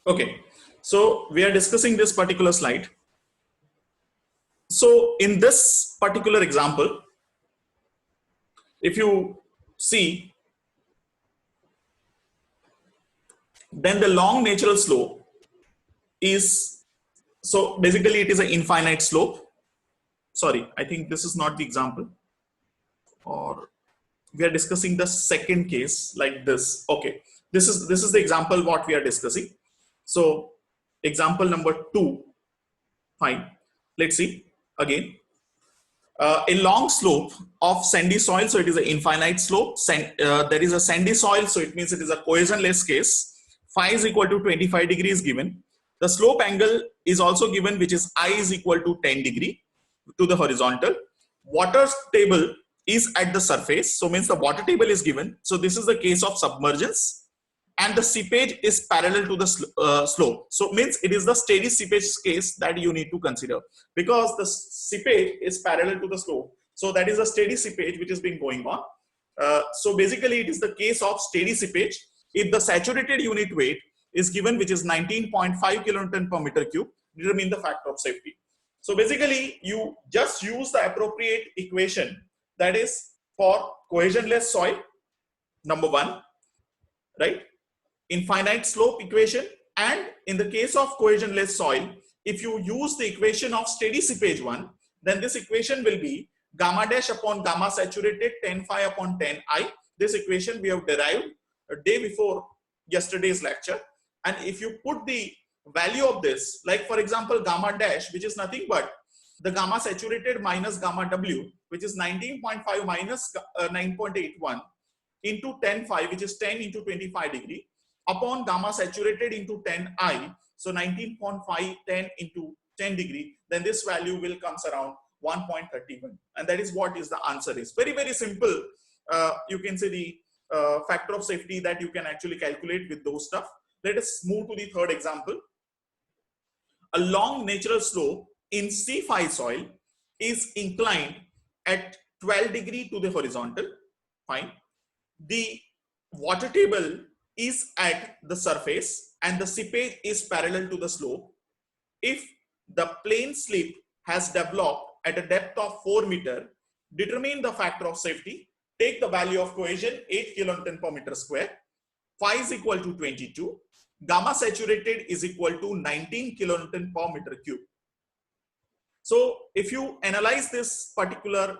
Okay, so we are discussing this particular slide. So in this particular example, if you see, then the long natural slope is, so basically it is an infinite slope. Sorry, I think this is not the example, or we are discussing the second case like this. Okay, this is the example what we are discussing. So example number 2, fine. Let's see again. A long slope of sandy soil, so it is an infinite slope. There is a sandy soil, so it means it is a cohesionless case. Phi is equal to 25 degrees given. The slope angle is also given, which is I is equal to 10 degree to the horizontal. Water table is at the surface, so means the water table is given. So this is the case of submergence, and the seepage is parallel to the slope. So means it is the steady seepage case that you need to consider, because the seepage is parallel to the slope. So that is a steady seepage which is being going on. So basically it is the case of steady seepage. If the saturated unit weight is given, which is 19.5 kilonewton per meter cube, determine the factor of safety. So basically you just use the appropriate equation, that is for cohesionless soil, number 1, right? Infinite slope equation, and in the case of cohesionless soil, if you use the equation of steady seepage 1, then this equation will be gamma dash upon gamma saturated 10 phi upon 10 I. This equation we have derived a day before yesterday's lecture, and if you put the value of this, like for example gamma dash, which is nothing but the gamma saturated minus gamma W, which is 19.5 minus 9.81 into 10 phi, which is 10 into 25 degree, upon gamma saturated into 10 I, so 19.5 10 into 10 degree, then this value will comes around 1.31, and that is what is the answer is. Very, very simple. You can say the factor of safety that you can actually calculate with those stuff. Let us move to the third example. A long natural slope in C phi soil is inclined at 12 degree to the horizontal. Fine. The water table is at the surface and the seepage is parallel to the slope. If the plane slip has developed at a depth of 4 meter, determine the factor of safety. Take the value of cohesion 8 kilonewton per meter square. Phi is equal to 22. Gamma saturated is equal to 19 kilonewton per meter cube. So if you analyze this particular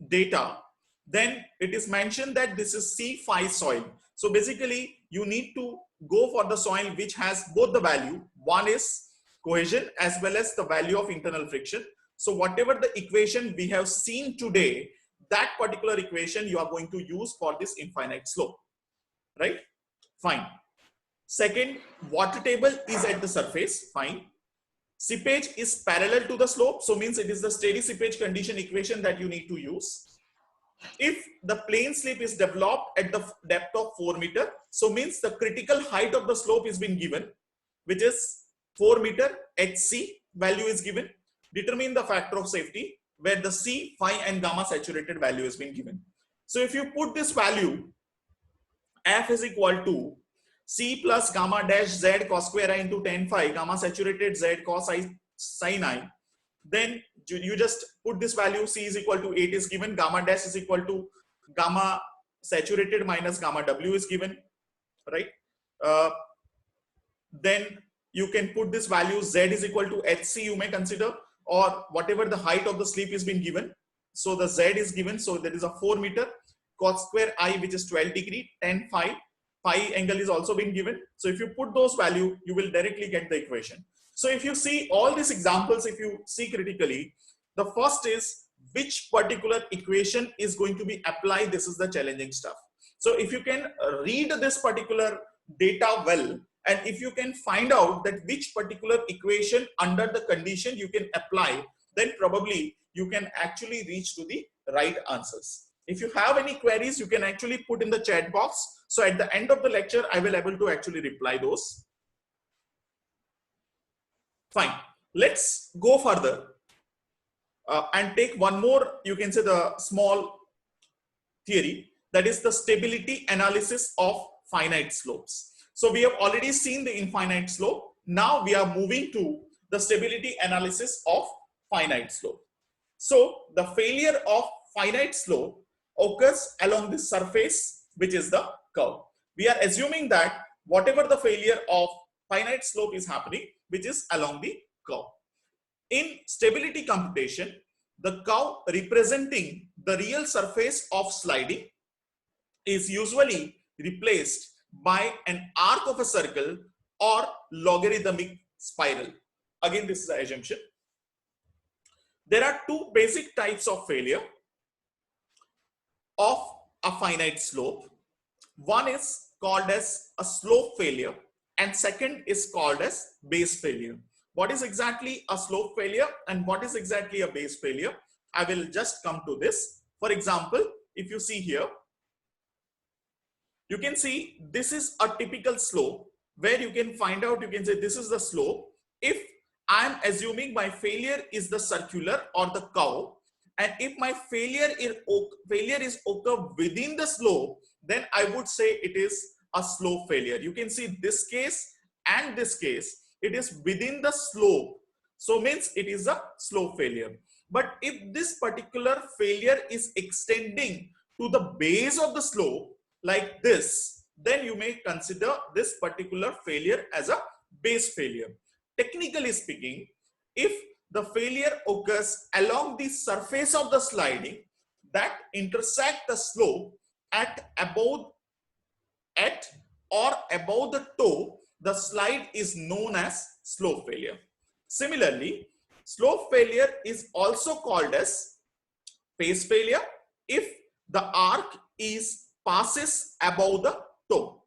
data, then it is mentioned that this is C phi soil. So basically you need to go for the soil which has both the value. One is cohesion as well as the value of internal friction. So whatever the equation we have seen today, that particular equation you are going to use for this infinite slope, right? Fine. Second, water table is at the surface. Fine. Seepage is parallel to the slope, so means it is the steady seepage condition equation that you need to use. If the plane slip is developed at the depth of 4 meter, so means the critical height of the slope is being given, which is 4 meter. HC value is given. Determine the factor of safety, where the C, phi and gamma saturated value is being given. So if you put this value, F is equal to C plus gamma dash Z cos square I into 10 phi gamma saturated Z cos I sin I, then you just put this value. C is equal to 8 is given, gamma dash is equal to gamma saturated minus gamma W is given, right? Then you can put this value Z is equal to HC you may consider, or whatever the height of the slip is being given. So the Z is given, so there is a 4 meter cos square I, which is 12 degree, 10 phi angle is also been given. So if you put those value, you will directly get the equation. So if you see all these examples, if you see critically, the first is which particular equation is going to be applied. This is the challenging stuff. So if you can read this particular data well, and if you can find out that which particular equation under the condition you can apply, then probably you can actually reach to the right answers. If you have any queries, you can actually put in the chat box. So at the end of the lecture, I will able to actually reply those. Fine. Let's go further and take one more, you can say, the small theory, that is the stability analysis of finite slopes. So we have already seen the infinite slope. Now we are moving to the stability analysis of finite slope. So the failure of finite slope occurs along the surface, which is the curve. We are assuming that whatever the failure of finite slope is happening, which is along the curve. In stability computation, the curve representing the real surface of sliding is usually replaced by an arc of a circle or logarithmic spiral. Again, this is an assumption. There are two basic types of failure of a finite slope. One is called as a slope failure and second is called as base failure. What is exactly a slope failure and what is exactly a base failure? I will just come to this. For example, if you see here, you can see this is a typical slope where you can find out, you can say this is the slope. If I am assuming my failure is the circular or the curve, and if my failure is occur within the slope, then I would say it is a slope failure. You can see this case and this case, it is within the slope. So means it is a slope failure. But if this particular failure is extending to the base of the slope like this, then you may consider this particular failure as a base failure. Technically speaking, if the failure occurs along the surface of the sliding that intersect the slope at or above the toe, the slide is known as slope failure. Similarly, slope failure is also called as face failure if the arc passes above the toe,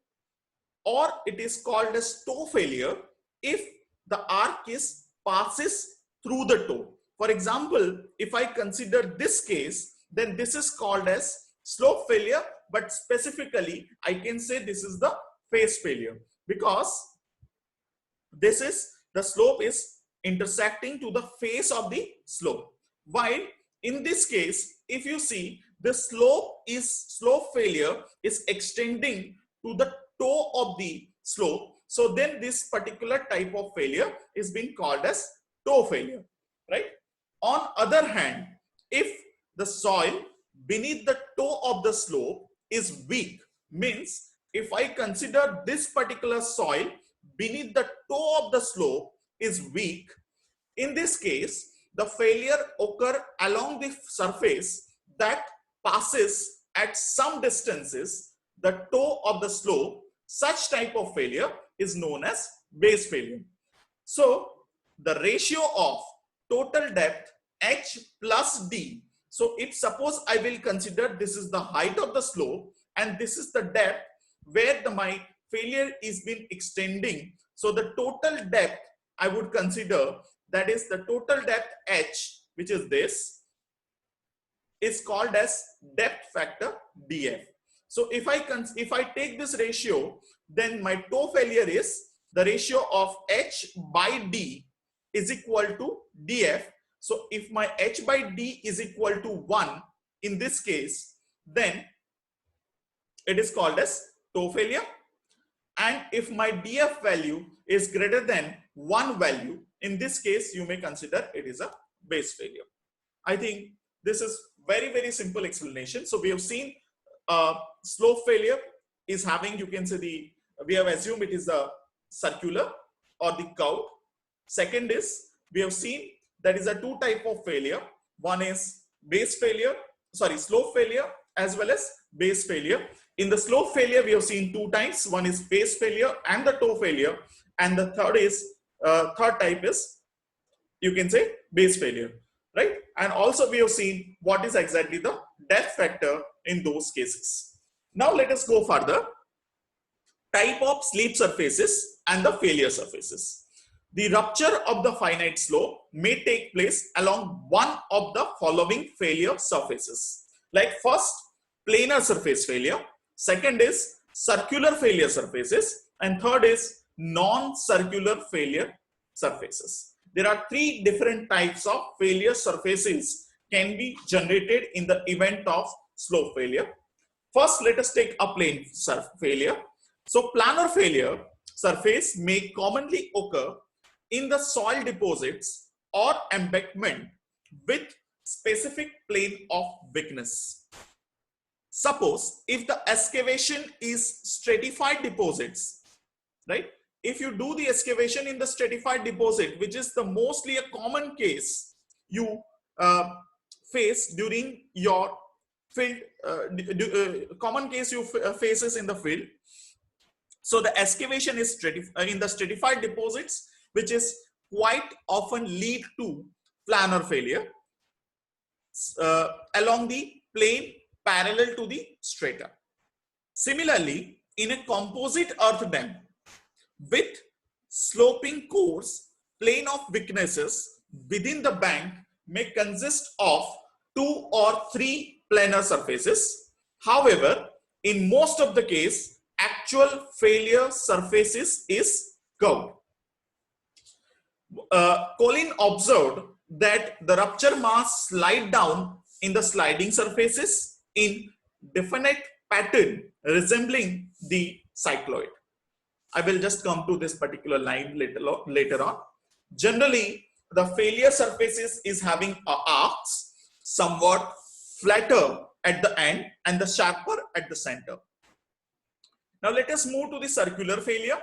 or it is called as toe failure if the arc passes through the toe. For example, if I consider this case, then this is called as slope failure, but specifically I can say this is the face failure because this is the slope is intersecting to the face of the slope. While in this case, if you see the slope failure is extending to the toe of the slope, so then this particular type of failure is being called as toe failure, right? On other hand, if the soil beneath the toe of the slope is weak, means if I consider this particular soil beneath the toe of the slope is weak, in this case, the failure occur along the surface that passes at some distances the toe of the slope. Such type of failure is known as base failure. So the ratio of total depth h plus d. So if suppose I will consider this is the height of the slope and this is the depth where my failure is been extending. So the total depth I would consider, that is the total depth h, which is this, is called as depth factor df. So if I take this ratio, then my toe failure is the ratio of h by d is equal to df. So if my h by d is equal to 1 in this case, then it is called as toe failure. And if my df value is greater than 1 value, in this case you may consider it is a base failure. I think this is very, very simple explanation. So we have seen slope failure is having, you can say we have assumed it is a circular or the curve. Second is, we have seen that is a two type of failure. One is slope failure as well as base failure. In the slope failure, we have seen two types. One is base failure and the toe failure. And the third type is, you can say, base failure, right? And also we have seen what is exactly the depth factor in those cases. Now let us go further. Type of slip surfaces and the failure surfaces. The rupture of the finite slope may take place along one of the following failure surfaces. Like first, planar surface failure. Second is circular failure surfaces. And third is non-circular failure surfaces. There are three different types of failure surfaces can be generated in the event of slope failure. First, let us take a plane failure. So planar failure surface may commonly occur in the soil deposits or embankment with specific plane of weakness. Suppose if the excavation is stratified deposits, right? If you do the excavation in the stratified deposit, which is the mostly a common case you face during your field, common case you faces in the field. So the excavation is in the stratified deposits, which is quite often lead to planar failure along the plane parallel to the strata. Similarly, in a composite earth dam with sloping cores, plane of weaknesses within the bank may consist of 2 or 3 planar surfaces. However, in most of the case, actual failure surfaces is curved. Colin observed that the rupture mass slide down in the sliding surfaces in definite pattern resembling the cycloid. I will just come to this particular line later on. Generally, the failure surfaces is having arcs somewhat flatter at the end and the sharper at the center. Now let us move to the circular failure.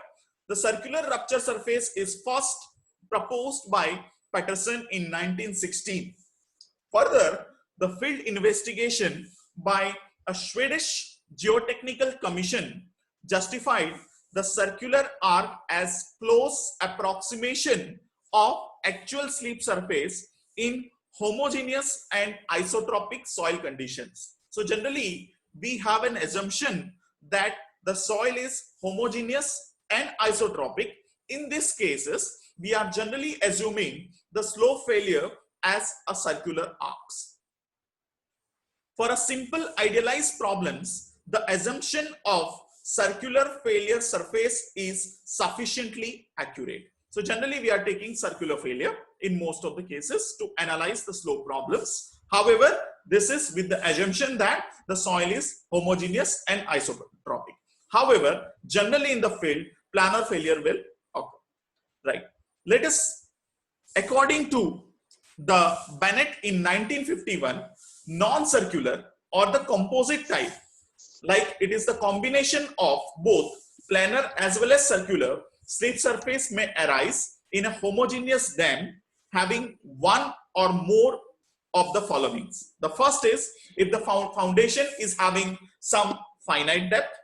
The circular rupture surface is first proposed by Patterson in 1916. Further, the field investigation by a Swedish geotechnical commission justified the circular arc as close approximation of actual slip surface in homogeneous and isotropic soil conditions. So generally, we have an assumption that the soil is homogeneous and isotropic. In these cases, we are generally assuming the slope failure as a circular arcs. For a simple idealized problems, the assumption of circular failure surface is sufficiently accurate. So generally we are taking circular failure in most of the cases to analyze the slope problems. However, this is with the assumption that the soil is homogeneous and isotropic. However, generally in the field, planar failure will occur. Right. Let us, according to the Bennett in 1951, non-circular or the composite type, like it is the combination of both planar as well as circular slip surface may arise in a homogeneous dam having one or more of the followings. The first is if the foundation is having some finite depth,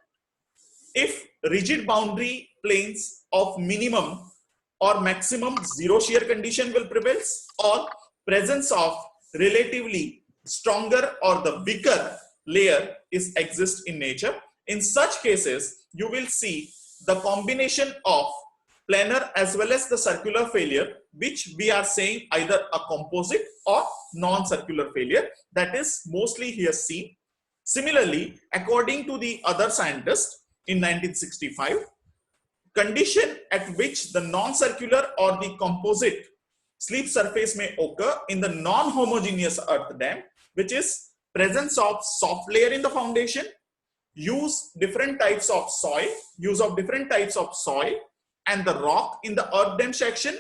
if rigid boundary planes of minimum or maximum zero shear condition will prevail, or presence of relatively stronger or the weaker layer is exist in nature. In such cases, you will see the combination of planar as well as the circular failure, which we are saying either a composite or non-circular failure, that is mostly here seen. Similarly, according to the other scientist in 1965, condition at which the non-circular or the composite slip surface may occur in the non-homogeneous earth dam, which is presence of soft layer in the foundation, use of different types of soil and the rock in the earth dam section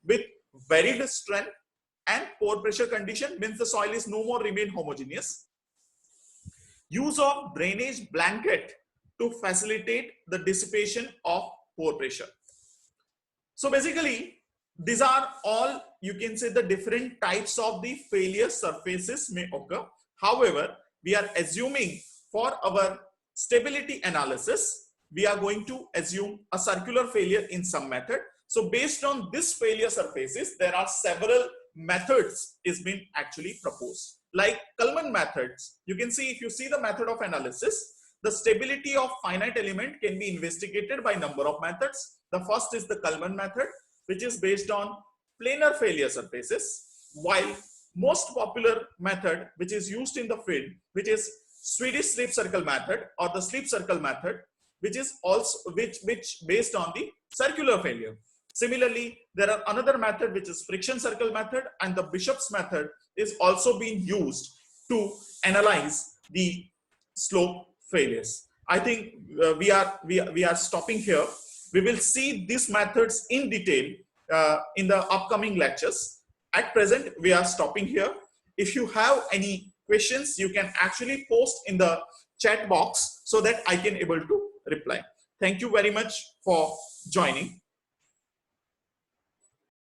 with varied strength and pore pressure condition, means the soil is no more remain homogeneous. Use of drainage blanket to facilitate the dissipation of pore pressure. So basically, these are all, you can say, the different types of the failure surfaces may occur. However, we are assuming for our stability analysis, we are going to assume a circular failure in some method. So based on this failure surfaces, there are several methods is being actually proposed. Like Kalman methods, you can see, if you see the method of analysis, the stability of finite element can be investigated by number of methods. The first is the Kalman method, which is based on planar failure surfaces, while most popular method which is used in the field, which is Swedish slip circle method or the slip circle method, which is also which based on the circular failure. Similarly, there are another method which is friction circle method, and the Bishop's method is also being used to analyze the slope failures. I think we are stopping here We will see these methods in detail in the upcoming lectures. At present, we are stopping here. If you have any questions, you can actually post in the chat box so that I can able to reply. Thank you very much for joining.